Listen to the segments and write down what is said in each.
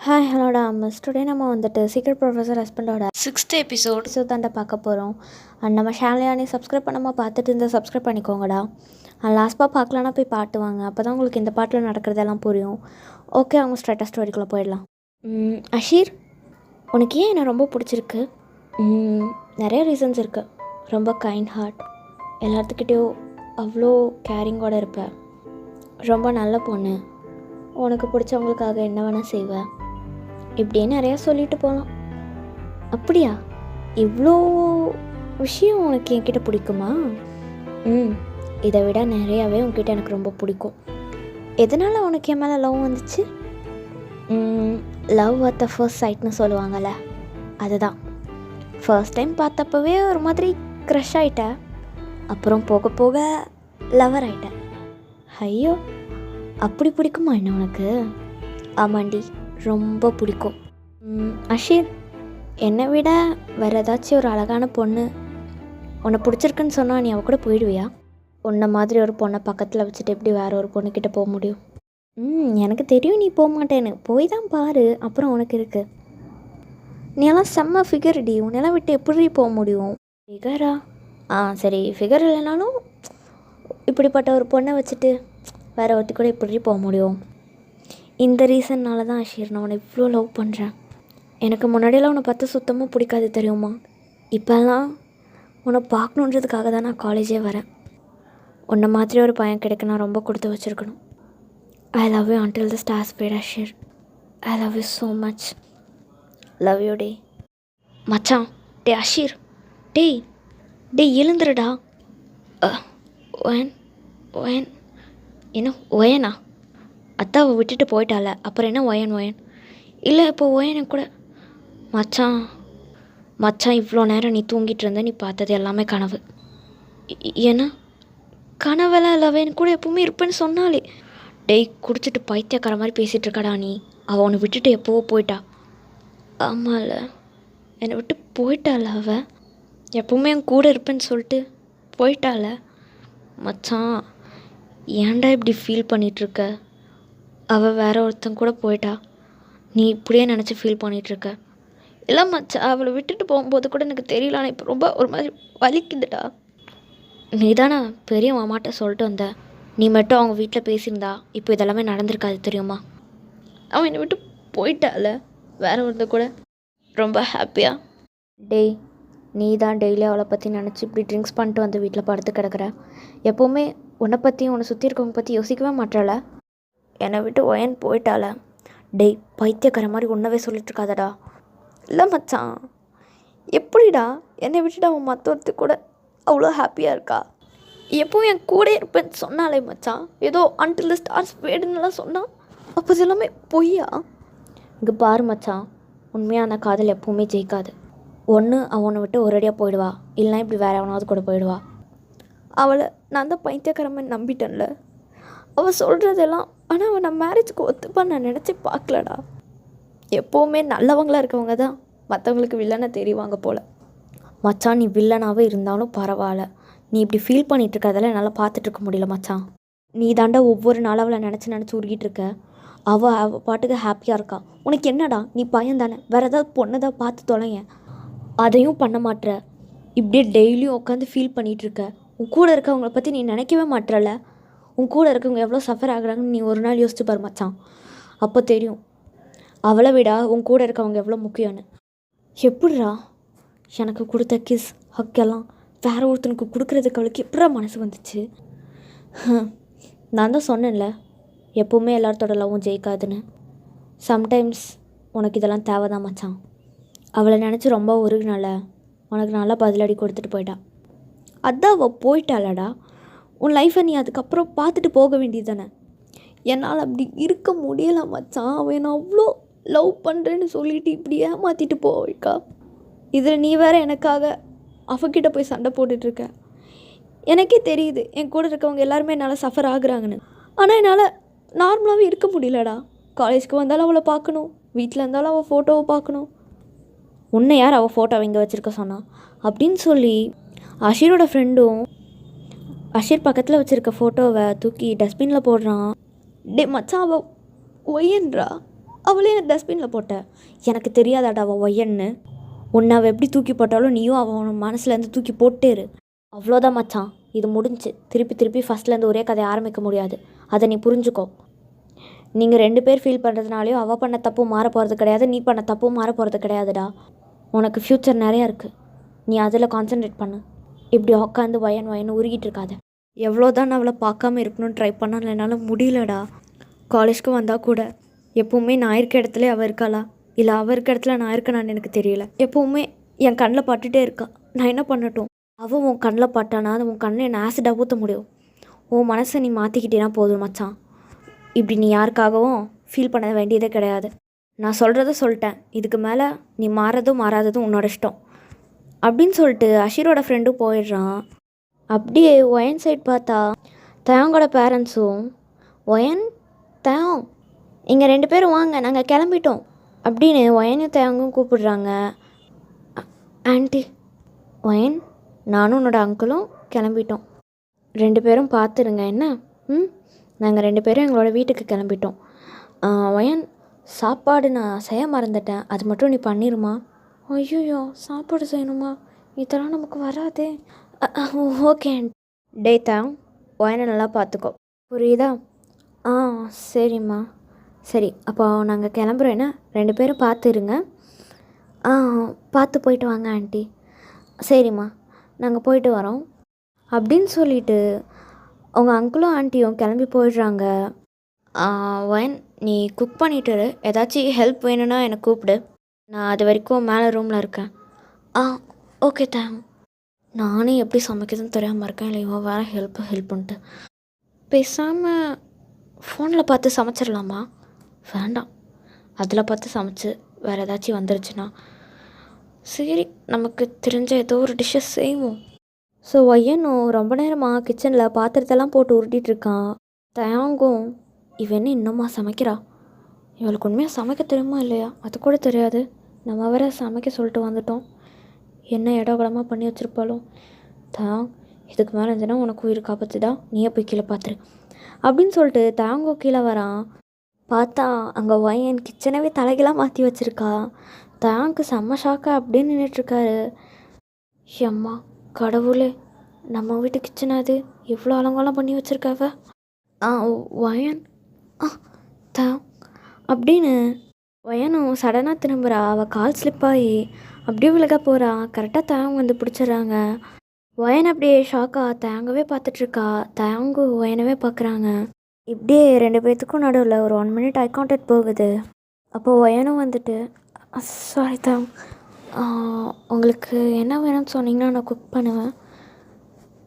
Hi ஹலோடா miss today நம்ம வந்துட்டு secret professor ஹஸ்பண்டோட 6th எபிசோட் தாண்டா பார்க்க போகிறோம். அண்ட் நம்ம சேனலையானே சப்ஸ்கிரைப் பண்ணாமல் பார்த்துட்டு இருந்தால் சப்ஸ்கிரைப் பண்ணிக்கோங்கடா. அண்ட் லாஸ்ட்டாக பார்க்கலான்னா போய் பாட்டுவாங்க, அப்போ தான் உங்களுக்கு இந்த பாட்டில் நடக்கிறதெல்லாம் புரியும். ஓகே, அவங்க ஸ்ட்ரைட்டாக ஸ்டோரிக்குள்ளே போயிடலாம். அஷீர், உனக்கு ஏன் என்னை ரொம்ப பிடிச்சிருக்கு? நிறைய ரீசன்ஸ் இருக்குது. ரொம்ப கைண்ட் ஹார்ட், எல்லாத்துக்கிட்டேயும் அவ்வளோ கேரிங்கோடு இருப்பேன், ரொம்ப நல்ல பொண்ணு, உனக்கு பிடிச்சவங்களுக்காக என்ன வேணால் செய்வேன், இப்படியே நிறையா சொல்லிட்டு போகலாம். அப்படியா? இவ்வளோ விஷயம் உனக்கு என்கிட்ட பிடிக்குமா? இதை விட நிறையாவே உன்கிட்ட எனக்கு ரொம்ப பிடிக்கும். எதனால் உனக்கு என் மேலே லவ் வந்துச்சு? லவ் அட் த ஃபர்ஸ்ட் சைட்னு சொல்லுவாங்கள்ல, அதுதான். ஃபர்ஸ்ட் டைம் பார்த்தப்பவே ஒரு மாதிரி க்ரஷ் ஆகிட்டேன், அப்புறம் போக போக லவர் ஆகிட்டேன். ஐயோ, அப்படி பிடிக்குமா என்ன உனக்கு? ஆமாண்டி, ரொம்ப பிடிக்கும். அஷீர், என்னை விட வேறு ஏதாச்சும் ஒரு அழகான பொண்ணு உன்னை பிடிச்சிருக்குன்னு சொன்னால் நீ அவள் கூட போயிடுவியா? உன்னை மாதிரி ஒரு பொண்ணை பக்கத்தில் வச்சுட்டு எப்படி வேறு ஒரு பொண்ணுக்கிட்ட போக முடியும்? எனக்கு தெரியும் நீ போக மாட்டேன்னு, போய் தான் பாரு, அப்புறம் உனக்கு இருக்குது. நீ எல்லாம் செம்ம ஃபிகர் டி, உன்னெல்லாம் விட்டு எப்படி போக முடியும்? ஃபிகரா? சரி, ஃபிகர் இல்லைனாலும் இப்படிப்பட்ட ஒரு பொண்ணை வச்சுட்டு வேறு ஒருத்தி கூட எப்படி போக முடியும்? இந்த ரீசன்னால தான் அஷீர் நான் உன்னை இவ்வளோ லவ் பண்ணுறேன். எனக்கு முன்னாடியெல்லாம் உன்னை பார்த்து சுத்தமாக பிடிக்காது தெரியுமா? இப்போல்லாம் உன்னை பார்க்கணுன்றதுக்காக தான் நான் காலேஜே வரேன். உன்னை மாதிரி ஒரு பையன் கிடைக்க நான் ரொம்ப கொடுத்து வச்சுருக்கணும். I love you until the stars fade Asheer. I love you so much. Love you டே. மச்சான், டே அஷீர், டேய் எழுந்துருடா. ஒயன் என்ன ஒயனா? அத்தாவை விட்டுட்டு போயிட்டால, அப்புறம் என்ன ஒயன்? இல்லை, இப்போ ஒயனை கூட. மச்சான் இவ்வளோ நேரம் நீ தூங்கிட்டு இருந்த, நீ பார்த்தது எல்லாமே கனவு. ஏன்னா கனவெல்லாம் இல்லவேன்னு கூட எப்பவுமே இருப்பேன்னு சொன்னாலே. டேய், குடிச்சிட்டு பைத்தியக்கார மாதிரி பேசிகிட்டு இருக்காடா நீ. அவள் உன்னை விட்டுட்டு எப்போவோ போயிட்டா. ஆமாம்ல, என்னை விட்டு போயிட்டால அவள். எப்பவுமே என் கூட இருப்பேன்னு சொல்லிட்டு போயிட்டால. மச்சான், ஏன்டா இப்படி ஃபீல் பண்ணிகிட்ருக்க? அவள் வேற ஒருத்தன் கூட போயிட்டா, நீ இப்படியே நினச்சி ஃபீல் பண்ணிகிட்ருக்க. இல்லை மச்சான், அவளை விட்டுட்டு போகும்போது கூட எனக்கு தெரியல, ஆனால் இப்போ ரொம்ப ஒரு மாதிரி வலிக்குதுடா. நீ தானே பெரிய மாமாட்ட சொல்லிட்டு வந்த, நீ மட்டும் அவங்க வீட்டில் பேசியிருந்தா இப்போ இதெல்லாமே நடந்திருக்காது தெரியுமா? அவன் என்னை விட்டு போயிட்டால வேற ஒருத்த கூட. ரொம்ப ஹாப்பியாக. டேய், நீ தான் டெய்லி அவளை பற்றி நினச்சி இப்படி ட்ரிங்க்ஸ் பண்ணிட்டு வந்து வீட்டில் படுத்து கிடக்குற. எப்போவுமே உன்னை பற்றி உன்னை சுற்றி இருக்கவங்க பற்றி யோசிக்கவே மாட்டாள. என்னை விட்டு ஒயன் போயிட்டால. டேய், பைத்தியக்கார மாதிரி உன்னவே சொல்லிட்டுருக்காதடா. இல்லை மச்சான், எப்படிடா என்னை விட்டுட்டு அவன் மற்றொருத்து கூட அவ்வளோ ஹாப்பியாக இருக்கா? எப்போவும் என் கூட இருப்பேன்னு சொன்னாலே மச்சான், ஏதோ அன்டில் தி ஸ்டார்ஸ் ஃபேடுன்னெலாம் சொன்னான். அப்போ எல்லாமே பொய்யா? இங்கே பாரு மச்சான், உண்மையான காதல் எப்போவுமே ஜெயிக்காது. ஒன்று அவனை விட்டு ஒரேடியாக போயிடுவா, இல்லைனா இப்படி வேறு எவனாவது கூட போயிடுவா. அவளை நான் தான் பைத்தியக்காரமாக நம்பிட்டேன்ல. அவள் சொல்கிறதெல்லாம், ஆனால் அவன் நான் மேரேஜுக்கு ஒத்துப்பான்னு நான் நினச்சி பார்க்கலடா. எப்போவுமே நல்லவங்களாக இருக்கவங்க தான் மற்றவங்களுக்கு வில்லனை தெரிவாங்க போல். மச்சான், நீ வில்லனாகவே இருந்தாலும் பரவாயில்ல, நீ இப்படி ஃபீல் பண்ணிகிட்டு இருக்கறதெல்லாம் என்னால் பார்த்துட்ருக்க முடியல மச்சான். நீ தாண்டா ஒவ்வொரு நாளும் அவளை நினச்சி உருகிட்டு இருக்க. அவள் பாட்டுக்கு ஹாப்பியாக இருக்கா. உனக்கு என்னடா, நீ பையன் தானே, வேறு ஏதாவது பொண்ணை தான் பார்த்து தொலைங்க. அதையும் பண்ண மாட்டுற, இப்படியே டெய்லியும் உட்காந்து ஃபீல் பண்ணிகிட்ருக்க. உன் கூட இருக்கவங்கள பற்றி நீ நினைக்கவே மாட்டுறல. உன் கூட இருக்கவங்க எவ்வளோ சஃபர் ஆகுறாங்கன்னு நீ ஒரு நாள் யோசிச்சு பாரு மச்சான், அப்போ தெரியும் அவளை விட உன் கூட இருக்கவங்க எவ்வளோ முக்கியம்னு. எப்படிரா எனக்கு கொடுத்த கிஸ் ஹக்கெல்லாம் வேறு ஒருத்தனுக்கு கொடுக்குறதுக்கு அவளுக்கு எப்படா மனசு வந்துச்சு? நான் தான் சொன்னேன்ல, எப்போவுமே எல்லாத்தோட லவ்வும் ஜெயிக்காதுன்னு. சம்டைம்ஸ் உனக்கு இதெல்லாம் தேவைதான் மச்சான். அவளை நினச்சி ரொம்ப உருகுனால உனக்கு நல்லா பதிலடி கொடுத்துட்டு போயிட்டான். அதான் அவள் போயிட்டாளடா. உன் லைஃப்பை நீ அதுக்கப்புறம் பார்த்துட்டு போக வேண்டியது தானே. என்னால் அப்படி இருக்க முடியலை மச்சான். அவன் நான் அவ்வளோ லவ் பண்ணுறேன்னு சொல்லிட்டு இப்படி ஏமாற்றிட்டு போயிருக்கா. இதில் நீ வேறு எனக்காக அவகிட்ட போய் சண்டை போட்டுட்ருக்க. எனக்கே தெரியுது என் கூட இருக்கவங்க எல்லாருமே என்னால் சஃபர் ஆகுறாங்கன்னு. ஆனால் என்னால் நார்மலாகவே இருக்க முடியலடா. காலேஜ்க்கு வந்தாலும் அவளை பார்க்கணும், வீட்டில் இருந்தாலும் அவள் ஃபோட்டோவை பார்க்கணும். உன்னை யார் அவள் ஃபோட்டோவை இங்கே வச்சுருக்க சொன்னான் அப்படின்னு சொல்லி அஷீரோட ஃப்ரெண்டும் அஷீர் பக்கத்தில் வச்சுருக்க ஃபோட்டோவை தூக்கி டஸ்ட்பினில் போடுறான். டே மச்சான், அவள் ஒய்யன்றா. அவளையும் டஸ்ட்பினில் போட்ட. எனக்கு தெரியாதாடா அவள் ஒய்யன்னு. உன்னை அவள் எப்படி தூக்கி போட்டாலும் நீயும் அவன் மனசுலேருந்து தூக்கி போட்டேரு. அவ்வளோதான் மச்சான், இது முடிஞ்சு. திருப்பி திருப்பி ஃபஸ்ட்லேருந்து ஒரே கதையை ஆரம்பிக்க முடியாது. அதை நீ புரிஞ்சுக்கோ. நீங்கள் 2 பேர் ஃபீல் பண்ணுறதுனாலையும் அவள் பண்ண தப்பும் மாற போகிறது கிடையாது, நீ பண்ண தப்பும் மாற போகிறது கிடையாதுடா. உனக்கு ஃப்யூச்சர் நிறையா இருக்குது. நீ அதில் கான்சன்ட்ரேட் பண்ணு. இப்படி உட்காந்து வயன்னு உருகிட்டு இருக்காத. எவ்வளோ தான் நான் அவளை பார்க்காம இருக்கணும்னு ட்ரை பண்ணாலும் என்னால் முடியலடா. காலேஜ்க்கு வந்தால் கூட எப்போவுமே நான் இருக்க இடத்துல அவள் இருக்காளா, இல்லை அவள் இருக்க இடத்துல நான் இருக்கேனான்னு எனக்கு தெரியல. எப்போவுமே என் கண்ணில் பட்டுகிட்டே இருக்கா. நான் என்ன பண்ணட்டும்? அவள் உன் கண்ணில் பட்டானா அது உன் கண்ணை என்ன ஆசிடாக ஊற்ற முடியும். உன் மனசை நீ மாற்றிக்கிட்டேனா போதும் மச்சான். இப்படி நீ யாருக்காகவும் ஃபீல் பண்ண வேண்டியதே கிடையாது. நான் சொல்கிறத சொல்லிட்டேன். இதுக்கு மேலே நீ மாறதும் மாறாததும் உன்னோட இஷ்டம் அப்படின்னு சொல்லிட்டு அஷீரோட ஃப்ரெண்டும் போயிடுறான். அப்படியே ஒயன் சைட் பார்த்தா தயாங்கோட பேரண்ட்ஸும் ஒயன் தயாங் இங்கே 2 பேரும் வாங்க, நாங்கள் கிளம்பிட்டோம் அப்படின்னு ஒயனையும் தயாங்கும் கூப்பிடுறாங்க. ஆண்டி, ஒயன் நானும் உன்னோட அங்கிளும் கிளம்பிட்டோம். 2 பேரும் பார்த்துருங்க என்ன. நாங்கள் 2 பேரும் எங்களோட வீட்டுக்கு கிளம்பிட்டோம். ஒயன், சாப்பாடு நான் செய்ய மறந்துட்டேன், அது மட்டும் நீ பண்ணிடுமா? ஐயோ, சாப்பாடு செய்யணுமா? இதெல்லாம் நமக்கு வராதே. ஓகே டே தான், ஒயனை நல்லா பார்த்துக்கோ, புரியுதா? சரிம்மா. சரி, அப்போ நாங்கள் கிளம்புறோம் என்ன. 2 பேரும் பார்த்துருங்க. பார்த்து போயிட்டு வாங்க ஆண்டி. சரிம்மா, நாங்கள் போயிட்டு வரோம் அப்படின்னு சொல்லிட்டு அவங்க அங்கிளும் ஆண்டியும் கிளம்பி போயிடுறாங்க. ஒயன், நீ குக் பண்ணிட்டு ஏதாச்சும் ஹெல்ப் வேணும்னா எனக்கு கூப்பிடு. நான் அது வரைக்கும் மேலே ரூமில் இருக்கேன். Okay thank. நானே எப்படி சமைக்கிறதுன்னு தெரியாமல் இருக்கேன், இல்லை இவன் வேறு ஹெல்ப்புன்ட்டு. பேசாமல் ஃபோனில் பார்த்து சமைச்சிடலாமா? வேண்டாம், அதில் பார்த்து சமைச்சு வேறு ஏதாச்சும் வந்துருச்சுன்னா சரி, நமக்கு தெரிஞ்ச ஏதோ ஒரு டிஷ்ஷஸ் செய்வோம். ஸோ ஒய்யனும் ரொம்ப நேரமாக கிச்சனில் பாத்திரத்தெல்லாம் போட்டு உருட்டிகிட்ருக்கான். தயாங்கும் இவன் இன்னுமா சமைக்கிறா, இவளுக்கு உண்மையாக சமைக்க தெரியுமா இல்லையா அது கூட தெரியாது. நம்ம வேற சமைக்க சொல்லிட்டு வந்துட்டோம், என்ன இடகுலமாக பண்ணி வச்சுருப்பாலும். தயாங், இதுக்கு மேலே இருந்துச்சுன்னா உனக்கு உயிர் காப்பாற்றுதா, நீயே போய் கீழே பார்த்துரு அப்படின்னு சொல்லிட்டு தயாங்கோ கீழே வரான். பார்த்தா அங்கே ஒயன் கிச்சனவே தலைகளாக மாற்றி வச்சுருக்கா. தயாங்க்கு செம்ம ஷாக்கா அப்படின்னு நின்றுட்டுருக்காரு. எம்மா கடவுளே, நம்ம வீட்டு கிச்சன் அது இவ்வளோ அலங்கோலம் பண்ணி வச்சுருக்காவ. ஒயன் தான் அப்படின்னு ஒயனும் சடனாக திரும்புகிறா. அவள் கால் ஸ்லிப்பாகி அப்படியே விலக போகிறா. கரெக்டாக தயாங் வந்து பிடிச்சிட்றாங்க. ஒயன் அப்படியே ஷாக்கா தயாங்கவே பார்த்துட்ருக்கா. தயாங்கு ஒயனவே பார்க்குறாங்க. இப்படியே 2 பேர்த்துக்கும் நடுவில் ஒரு 1 minute ஐ கான்டாக்ட் போகுது. அப்போது ஒயனும் வந்துட்டு, சாரி தயாங், உங்களுக்கு என்ன வேணும்னு சொன்னீங்கன்னா நான் குக் பண்ணுவேன்.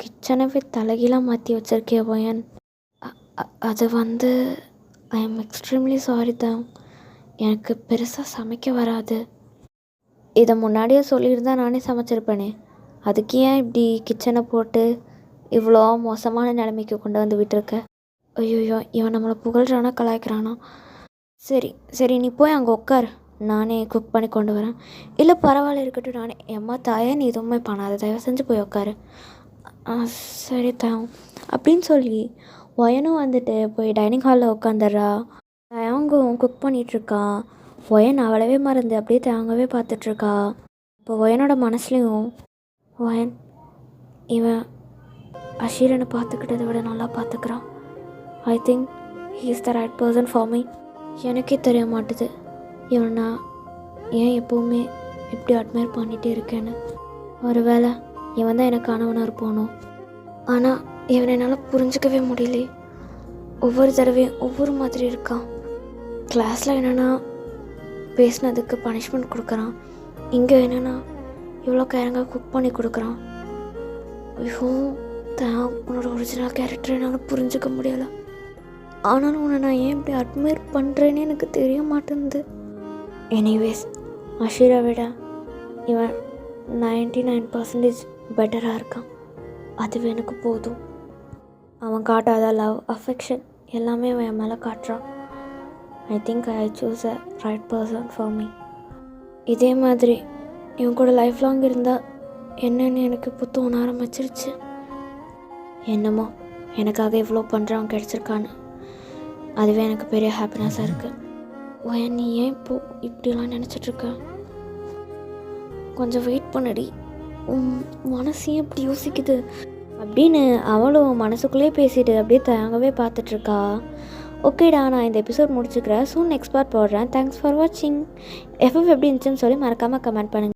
கிச்சனவே தலைகீழாக மாற்றி வச்சுருக்கே ஒயன். அது வந்து ஐ எம் எக்ஸ்ட்ரீம்லி சாரி தான், எனக்கு பெருசாக சமைக்க வராது. இதை முன்னாடியே சொல்லியிருந்தா நானே சமைச்சிருப்பேனே, அதுக்கு ஏன் இப்படி கிச்சனை போட்டு இவ்வளோ மோசமான நிலைமைக்கு கொண்டு வந்து விட்டுருக்க? ஐயோ, இவன் நம்மளை புகழ்கிறானா கலாய்க்கிறானா? சரி சரி, நீ போய் அங்கே உட்கார், நானே குக் பண்ணி கொண்டு வரேன். இல்லை பரவாயில்ல இருக்கட்டும், நானே. எம்மா தாயே, நீ எதுவுமே பண்ணாத, தயவு செஞ்சு போய் உட்காரு. சரி தயாங் அப்படின்னு சொல்லி ஒயனும் வந்துட்டு போய் டைனிங் ஹாலில் உட்காந்துடுறா. தயாங்கும் குக் பண்ணிகிட்ருக்கா. ஒயன் அவளவே மறந்து அப்படியே தயாங்கவே பார்த்துட்ருக்கா. இப்போ ஒயனோட மனசுலேயும், ஒயன் இவன் அஷீரனை பார்த்துக்கிட்டதை விட நல்லா பார்த்துக்கிறான். I think he is the right person for me. எனக்கே தெரிய மாட்டுது இவன் நான் ஏன் எப்போவுமே இப்படி அட்மையர் பண்ணிகிட்டே இருக்கேன்னு. ஒரு வேளை இவன் தான் எனக்கு கணவனாக இருப்பானோ. ஆனால் இவனை என்னால் புரிஞ்சிக்கவே முடியல. ஒவ்வொரு தடவையும் ஒவ்வொரு மாதிரி இருக்கான். கிளாஸில் என்னென்னா பேசினதுக்கு பனிஷ்மெண்ட் கொடுக்குறான், இங்கே என்னென்னா இவ்வளோ கேரங்காக குக் பண்ணி கொடுக்குறான். ஐயோ தான், உன்னோட ஒரிஜினல் கேரக்டர் என்னால் புரிஞ்சிக்க முடியலை. ஆனாலும் உன்னை நான் ஏன் இப்படி அட்மையர் பண்ணுறேன்னு எனக்கு தெரிய மாட்டேங்குது. எனிவேஸ், அஷீரை விட இவன் 99% பெட்டராக இருக்கான். அதுவே எனக்கு போதும். அவன் காட்டாத லவ், அஃபெக்ஷன் எல்லாமே அவன் என் மேலே காட்டுறான். I think I choose a right person for me. இதே மாதிரி இவன் கூட லைஃப் லாங் இருந்தால் என்னென்னு எனக்கு இப்போ தோண ஆரம்பிச்சிருச்சு. என்னமோ எனக்காக இவ்வளோ பண்ணுறான் கிடச்சிருக்கான்னு, அதுவே எனக்கு பெரிய ஹாப்பினஸ்ஸாக இருக்குது. நீ ஏன் இப்போ இப்படிலாம் நினச்சிட்ருக்க? கொஞ்சம் வெயிட் பண்ணடி, உன் மனசையும் இப்படி யோசிக்குது அப்படின்னு அவளும் மனசுக்குள்ளேயே பேசிட்டு அப்படியே தயங்கவே பார்த்துட்ருக்கா. ஓகேடா, நான் இந்த எபிசோட் முடிச்சுக்கிறேன். நெக்ஸ்ட் பார்ட் போடுறேன். தேங்க்ஸ் ஃபார் வாட்சிங். எஃப்எஃப் எப்படி இருந்துச்சுன்னு சொல்லி மறக்காமல் கமெண்ட் பண்ணுங்கள்.